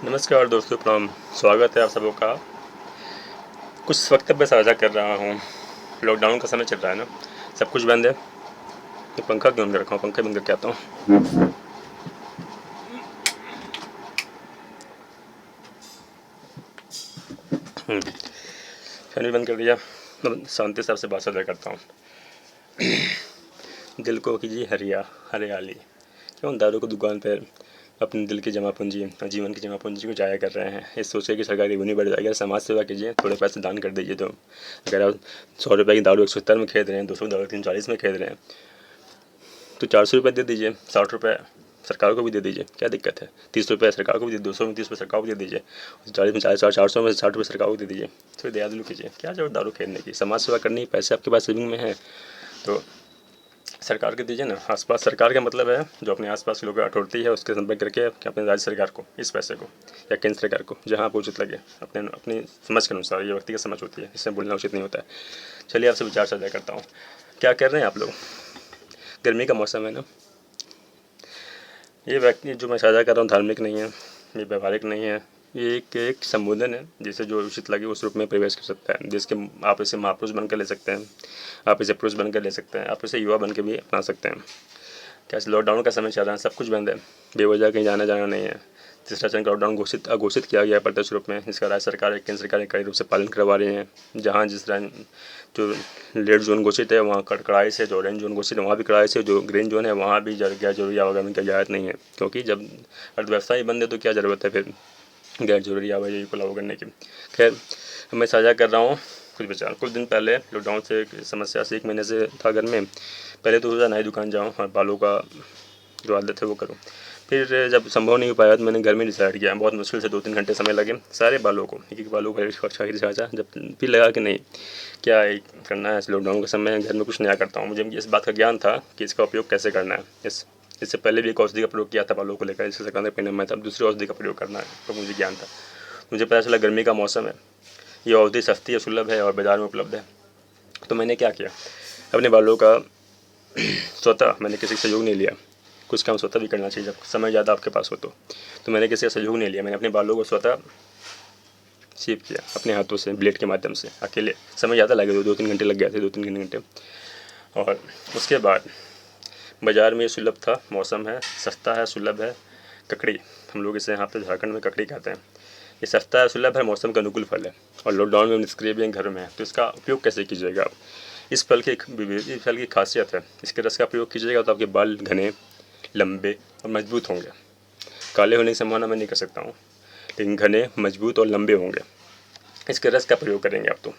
नमस्कार दोस्तों, प्रणाम। स्वागत है आप सबों का। कुछ वक्तव्य साझा कर रहा हूँ। लॉकडाउन का समय चल रहा है ना, सब कुछ बंद है। तो पंखा क्यों बंद रखा हूँ, पंखा बंद करके आता हूँ। फैन भी बंद कर दिया। शांति से आपसे बात साझा करता हूँ। दिल को कीजिए हरियाली। क्यों दारू की दुकान पर अपने दिल की जमा पूंजी, जीवन की जमा पूंजी को जाया कर रहे हैं। इस सोचे कि सरकार रेवेन्यू बढ़ जाएगा, समाज सेवा कीजिए, थोड़े पैसे दान कर दीजिए। तो अगर आप 100 रुपये की दारू 170 में खरीद रहे हैं, 200 दारू 340 में खरीद रहे हैं, तो 400 रुपये दे दीजिए। 60 रुपये सरकार को भी दे दीजिए, क्या दिक्कत है। 30 रुपये सरकार को भी दे, 200 में 30 रुपये सरकार को दे दीजिए, 40 में 40, 400 में 60 रुपये सरकार को दे दीजिए। थोड़ी दया दिलू कीजिए, क्या जरूरत दारू खरीदने की। समाज सेवा करनी, पैसे आपके पास सेविंग में है तो सरकार के दीजिए ना। आसपास सरकार का मतलब है जो अपने आसपास के लोग अथॉरिटी है उसके संपर्क करके अपने राज्य सरकार को इस पैसे को या केंद्र सरकार को जहाँ आपको उचित लगे अपनी समझ के अनुसार, ये व्यक्ति की समझ होती है, इससे बोलना उचित नहीं होता है। चलिए आपसे विचार साझा करता हूँ। क्या कर रहे हैं आप लोग। गर्मी का मौसम है ना। ये व्यक्ति जो मैं साझा कर रहा हूँ धार्मिक नहीं है, ये व्यवहारिक नहीं है, ये एक संबोधन है जिसे जो उचित लगे उस रूप में प्रवेश कर सकता है। जिसके आप इसे महापुरुष बनकर ले सकते हैं, आप इसे पुरुष बनकर ले सकते हैं, आप इसे युवा बन के भी अपना सकते हैं। क्या लॉकडाउन का समय चल रहा है, सब कुछ बंद है, बेवजह कहीं जाना जाना नहीं है। तीसरा चरण का लॉकडाउन अघोषित किया गया है प्रत्यक्ष रूप में, जिसका राज्य सरकार केंद्र सरकार कड़ी रूप से पालन करवा रही हैं। जहाँ जिस तरह जो रेड जोन घोषित है वहाँ कड़ाई से, जो ऑरेंज जोन घोषित है वहाँ भी कड़ाई से, जो ग्रीन जोन है वहाँ भी गैर जरूरी आवागमन की इजाज़त नहीं है। क्योंकि जब अर्थव्यवस्था ही बंद है तो क्या ज़रूरत है फिर गैर जरूरी आवाजाही को लागू करने की। खैर मैं साझा कर रहा हूँ कुछ विचार। कुछ दिन पहले लॉकडाउन से समस्या से 1 महीने से था घर में। पहले तो सोचा नई दुकान जाऊँ और बालों का जो आदत है वो करूँ। फिर जब संभव नहीं हो पाया तो मैंने घर में डिसाइड किया। बहुत मुश्किल से 2-3 घंटे समय लगे सारे बालों को, एक बालों को छाछा। जब फिर लगा कि नहीं क्या करना है, इस लॉकडाउन का समय है, घर में कुछ नया करता हूँ। मुझे इस बात का ज्ञान था कि इसका उपयोग कैसे करना है। इससे पहले भी एक औषधि का प्रयोग किया था बालों को लेकर, इससे सरकार ने पहले मैं तब दूसरी औषधि का प्रयोग करना है तो मुझे ज्ञान था। मुझे पता चला गर्मी का मौसम है, ये औषधि सस्ती है, सुलभ है और बाज़ार में उपलब्ध है। तो मैंने क्या किया, अपने बालों का स्वतः मैंने किसी का सहयोग नहीं लिया। कुछ काम स्वतः भी करना चाहिए जब समय ज़्यादा आपके पास हो तो मैंने किसी का सहयोग नहीं लिया। मैंने अपने बालों को स्वतः शेप किया अपने हाथों से, ब्लेड के माध्यम से, अकेले। समय ज़्यादा लगे, 2-3 घंटे लग गए थे, 2-3 घंटे। और उसके बाद बाज़ार में ये सुलभ था, मौसम है, सस्ता है, सुलभ है। ककड़ी, हम लोग इसे यहाँ पे झारखंड में ककड़ी कहते हैं। ये सस्ता है, सुलभ है, मौसम का अनुकूल फल है और लॉकडाउन में निष्क्रिय भी घर में है। तो इसका उपयोग कैसे कीजिएगा आप। इस फल की खासियत है, इसके रस का प्रयोग कीजिएगा तो आपके बाल घने, लंबे और मजबूत होंगे। काले होने की संभावना मैं नहीं कर सकता हूँ, लेकिन घने, मजबूत और लंबे होंगे। इसके रस का प्रयोग करेंगे आप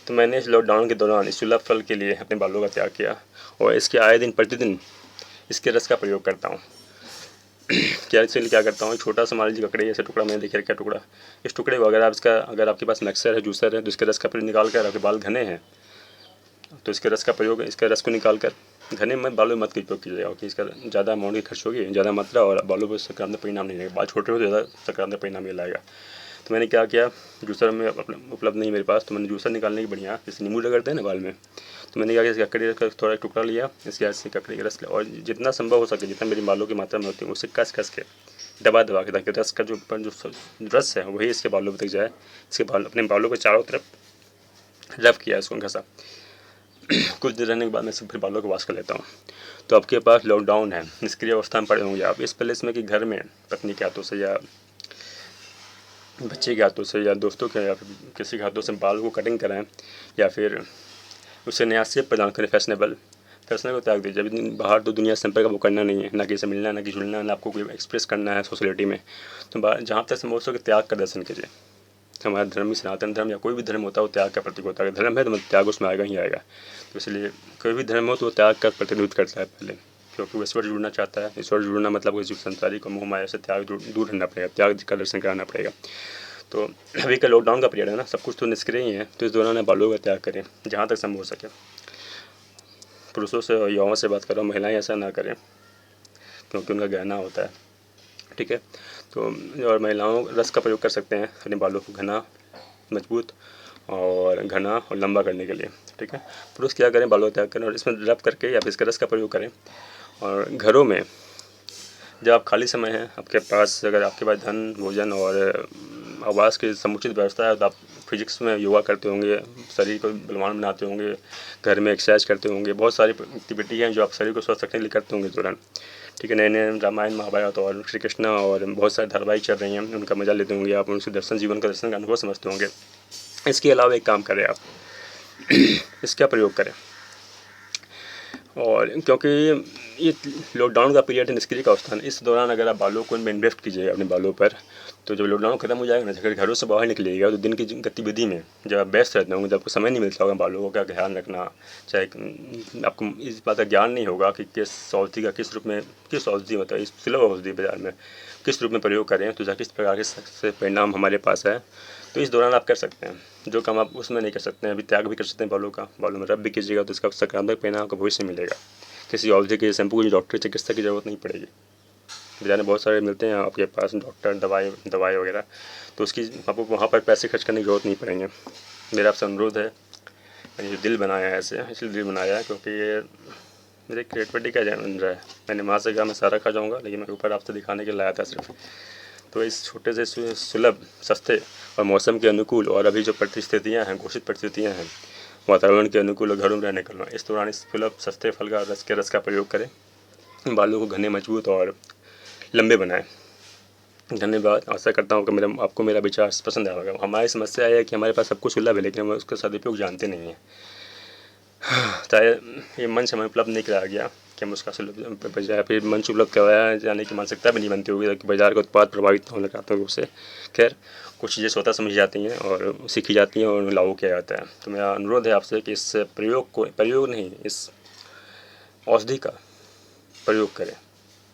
तो मैंने इस लॉकडाउन के दौरान इस सुलभ फल के लिए अपने बालों का त्याग किया और इसके आए दिन प्रतिदिन इसके रस का प्रयोग करता हूँ। क्या करता हूँ, छोटा सा मान लीजिए ककड़ी ऐसे टुकड़ा मैंने देखिए क्या टुकड़ा, इस टुकड़े को अगर आपके पास मिक्सर है, जूसर है, तो इसके रस का प्रयोग निकाल कर, आपके बाल घने हैं तो इसके रस का प्रयोग, इसके रस को निकाल कर घने में बालों में मत उपयोग कीजिएगा क्योंकि इसका ज़्यादा अमाउंट की खर्च होगी, ज़्यादा मात्रा, और बालों पर सकारात्मक परिणाम नहीं रहेगा। बाल छोटे हो तो ज़्यादा सकारात्मक परिणाम ये लाएगा। तो मैंने क्या किया, जूसर में उपलब्ध नहीं मेरे पास, तो मैंने जूसर निकालने की बढ़िया, जैसे नींबू रगड़ते हैं ना बाल में, तो मैंने क्या किया, ककड़ी का थोड़ा टुकड़ा लिया, इसके हाथ से ककड़ी का रस लिया और जितना संभव हो सके, जितना मेरी बालों की मात्रा में होती है उससे कस के दबा के, ताकि रस का जो रस है वही इसके बालों पर तक जाए। इसके अपने बालों के चारों तरफ रब किया, इसको घसा। कुछ देर रहने के बाद मैं फिर बालों को वॉश कर लेता हूँ। तो आपके पास लॉकडाउन है, निष्क्रिय अवस्था में पड़े होंगे आप, इस पहले इसमें कि घर में पत्नी के हाथों से या बच्चे के हाथों से या दोस्तों के या फिर किसी के हाथों से बाल को कटिंग कराएं या फिर उसे नया शेप प्रदान करें। फैशनेबल को त्याग दीजिए। अभी बाहर तो दुनिया से संपर्क वो करना नहीं है, ना किसी से मिलना, ना कि जुड़ना, ना आपको कोई एक्सप्रेस करना है सोसाइटी में। तो जहाँ तक संभव हो सके त्याग का दर्शन कीजिए। हमारा धर्म ही सनातन धर्म या कोई भी धर्म होता है वो त्याग का प्रतीक होता है। धर्म है तो त्याग उसमें आएगा ही आएगा। तो इसलिए कोई भी धर्म हो तो वो त्याग का प्रतिनिधित्व करता है पहले, क्योंकि वो ईश्वर जुड़ना चाहता है। ईश्वर जुड़ना मतलब जीव संसारी को मोह माया से त्याग दूर रहना पड़ेगा, त्याग का दर्शन कराना पड़ेगा। तो अभी का लॉकडाउन का पीरियड है ना, सब कुछ तो निष्क्रिय ही है, तो इस दौरान बालों का त्याग करें जहाँ तक संभव हो सके। पुरुषों से और युवाओं से बात करो, महिलाएं ऐसा ना करें क्योंकि उनका गहना होता है, ठीक है। तो और महिलाओं रस का प्रयोग कर सकते हैं अपने बालों को घना, मजबूत और घना और लंबा करने के लिए, ठीक है। पुरुष क्या करें, बालों का त्याग करें और इसमें रब करके या फिर इसका रस का प्रयोग करें। और घरों में जब आप खाली समय है आपके पास, अगर आपके पास धन, भोजन और आवास की समुचित व्यवस्था है तो आप फिजिक्स में योगा करते होंगे, शरीर को बलवान बनाते होंगे, घर में एक्सरसाइज करते होंगे, बहुत सारी एक्टिविटी हैं जो आप शरीर को स्वस्थ रखने के लिए करते होंगे इस दौरान। ठीक है, नए नए रामायण, महाभारत और श्री कृष्ण और बहुत सारे धारावाहिक चल रही हैं, उनका मजा लेते होंगे आप, उनसे दर्शन, जीवन का दर्शन का अनुभव समझते होंगे। इसके अलावा एक काम करें आप इसका प्रयोग करें, और क्योंकि ये लॉकडाउन का पीरियड है, निष्क्रिय का अवस्था है, इस दौरान अगर आप बालों को इन्वेस्ट कीजिए अपने बालों पर, तो जब लॉकडाउन खत्म हो जाएगा ना, अगर घरों से बाहर निकलिएगा तो दिन की गतिविधि में जब आप व्यस्त रहते होंगे, जब आपको समय नहीं मिलता होगा बालों का ध्यान रखना, चाहे आपको इस बात का ज्ञान नहीं होगा कि किस औषधि का किस रूप में, किस औषधि मतलब इस सुलभ औषधि बाजार में किस रूप में प्रयोग करें, तो किस प्रकार के परिणाम हमारे पास है, तो इस दौरान आप कर सकते हैं जो काम आप उसमें नहीं कर सकते हैं। अभी त्याग भी कर सकते हैं बालों का, बालों में रब भी कीजिएगा तो इसका सकारात्मक परिणाम आपको भविष्य में मिलेगा। किसी औषधि के शैम्पू की डॉक्टर चिकित्सा की ज़रूरत नहीं पड़ेगी। बाजार में बहुत सारे मिलते हैं आपके पास डॉक्टर, दवाई वगैरह, तो उसकी आपको वहाँ पर पैसे खर्च करने की ज़रूरत नहीं पड़ेंगे। मेरा आपसे अनुरोध है, मैंने जो दिल बनाया है ऐसे इसलिए दिल बनाया है क्योंकि ये मेरी क्रिएटिविटी का बन रहा है। मैंने वहाँ से कहा मैं सारा खा जाऊँगा, लेकिन मैं ऊपर आपसे दिखाने के लिए लाया था सिर्फ। तो इस छोटे से सुलभ, सस्ते और मौसम के अनुकूल और अभी जो परिस्थितियाँ हैं, घोषित परिस्थितियाँ हैं वातावरण के अनुकूल और घरों में रहने के, इस दौरान इस सुलभ सस्ते फल का रस का प्रयोग करें, बालों को घने, मजबूत और लंबे बनाएं। धन्यवाद। आशा करता हूँ कि आपको मेरा विचार पसंद आया होगा। हमारी समस्या है कि हमारे पास सब कुछ सुलभ है लेकिन हम उसका सदुपयोग जानते नहीं हैं। चाहे ये मंच हमें उपलब्ध नहीं कराया गया कि हम उसका सुलभ बजाय फिर मंच उपलब्ध करवाया जाने की मानसिकता भी नहीं बनती होगी कि बाजार का उत्पाद प्रभावित होने लगाते हैं उससे। खैर, कुछ चीज़ें स्वतः समझ जाती हैं और सीखी जाती हैं और लागू किया जाता है। तो मेरा अनुरोध है आपसे कि इस प्रयोग नहीं, इस औषधि का प्रयोग करें।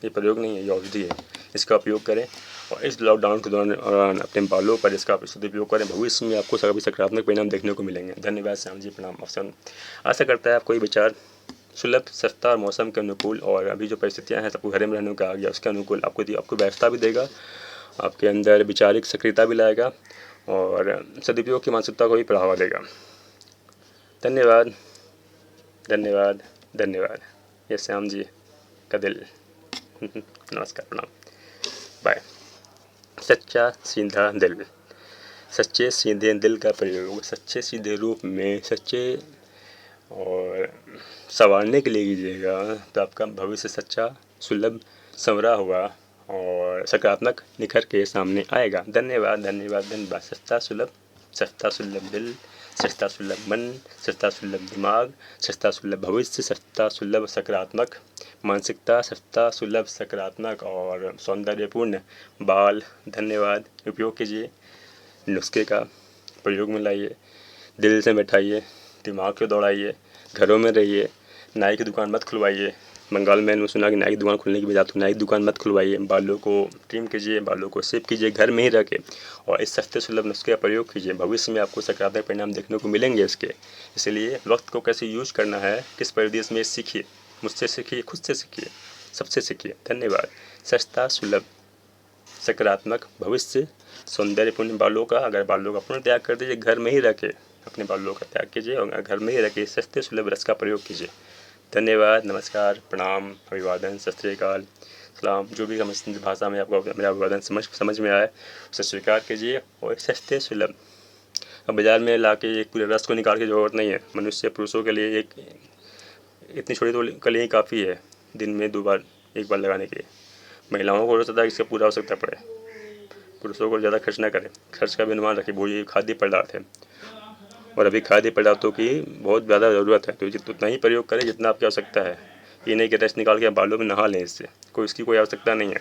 ये प्रयोग नहीं है, ये औषधि है, इसका उपयोग करें और इस लॉकडाउन के दौरान अपने बालों पर इसका सदुपयोग करें। भविष्य में आपको सभी सकारात्मक परिणाम देखने को मिलेंगे। धन्यवाद श्याम जी, प्रणाम। अवसर आशा करता है आपको ये विचार सुलभ, सस्ता और मौसम के अनुकूल और अभी जो परिस्थितियाँ हैं सबको घर में रहने का आ गया उसके अनुकूल आपको व्यवस्था भी देगा, आपके अंदर विचारिक सक्रियता भी लाएगा और सदुपयोग की मानसिकता को भी बढ़ावा देगा। धन्यवाद, धन्यवाद, धन्यवाद। ये श्याम जी का दिल। नमस्कार, प्रणाम, बाय। सच्चा सीधा दिल, सच्चे सीधे दिल का प्रयोग सच्चे सीधे रूप में सच्चे और संवारने के लिए कीजिएगा तो आपका भविष्य सच्चा, सुलभ, संवरा हुआ और सकारात्मक निखर के सामने आएगा। धन्यवाद, धन्यवाद, धन्यवाद। सस्ता सुलभ दिल, सस्ता सुलभ मन, सस्ता सुलभ दिमाग, सस्ता सुलभ भविष्य, सस्ता सुलभ सकारात्मक मानसिकता, सस्ता सुलभ सकारात्मक और सौंदर्यपूर्ण बाल। धन्यवाद। उपयोग कीजिए, नुस्खे का प्रयोग में लाइए, दिल से बैठाइए, दिमाग को दौड़ाइए, घरों में रहिए, नाई की दुकान मत खुलवाइए। बंगाल में मैंने सुना कि नाई की दुकान खुलने की बजाय तो नाई की दुकान मत खुलवाइए। बालों को ट्रिम कीजिए, बालों को शेप कीजिए घर में ही रह के और इस सस्ते सुलभ नुस्खे का प्रयोग कीजिए। भविष्य में आपको सकारात्मक परिणाम देखने को मिलेंगे इसके। इसलिए वक्त को कैसे यूज करना है, किस परिदेश में सीखिए, मुझसे सीखिए, खुद से सीखिए, सबसे सीखिए। धन्यवाद। सस्ता सुलभ सकारात्मक भविष्य, सौंदर्यपूर्ण बालों का, अगर बालों का पूर्ण त्याग कर दीजिए, घर में ही रह के अपने बालों का त्याग कीजिए और घर में ही रह के सस्ते सुलभ रस का प्रयोग कीजिए। धन्यवाद, नमस्कार, प्रणाम, अभिवादन, सत श्री अकाल, सलाम। जो भी भाषा में आपको मेरा अभिवादन समझ में आए उसे स्वीकार कीजिए और सस्ते सुलभ। अब बाज़ार में ला के एक पूरे रस को निकाल की ज़रूरत नहीं है। मनुष्य पुरुषों के लिए एक इतनी छोटी तो कली ही काफ़ी है दिन में 2 बार 1 बार लगाने के लिए। महिलाओं को हो सकता है इसका पूरा आवश्यकता पड़े। पुरुषों को ज़्यादा खर्च ना करें, खर्च का भी अनुमान रखें। भोजन खाद्य पदार्थ है और अभी खाद्य पदार्थों की बहुत ज़्यादा ज़रूरत है, तो उतना ही प्रयोग करें जितना आपकी आवश्यकता है। ये नहीं कि रस निकाल के बालों में नहा लें, इससे इसकी कोई आवश्यकता नहीं है।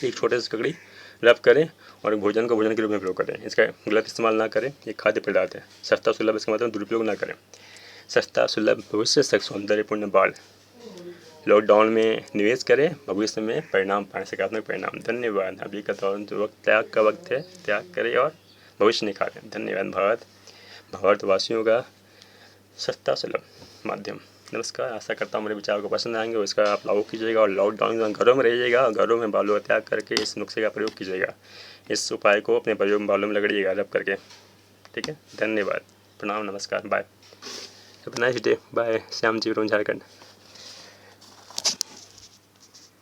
एक छोटे से ककड़ी रब करें और भोजन को भोजन के रूप में प्रयोग करें। इसका गलत इस्तेमाल ना करें। ये खाद्य पदार्थ है। सस्ता सुलभ, इसका मतलब दुरुपयोग ना करें। सस्ता सुलभ भविष्य तक सौंदर्यपूर्ण बाल। लॉकडाउन में निवेश करें, भविष्य में परिणाम पाएँ, सकारात्मक परिणाम। धन्यवाद। अभी का वक्त त्याग का वक्त है, त्याग करें और भविष्य निखारें। धन्यवाद। भारतवासियों का सस्ता सुलभ माध्यम। नमस्कार। आशा करता हूँ मेरे विचार को पसंद आएंगे और इसका आप लागू कीजिएगा और लॉकडाउन में घरों में रहिएगा, घरों में बालों का त्याग करके इस नुस्खे का प्रयोग कीजिएगा। इस उपाय को अपने प्रयोग में बालों में रगड़िएगा रब करके। ठीक है, धन्यवाद, प्रणाम, नमस्कार, bye. Have a nice day. Bye. Shyam ji, Jharkhand.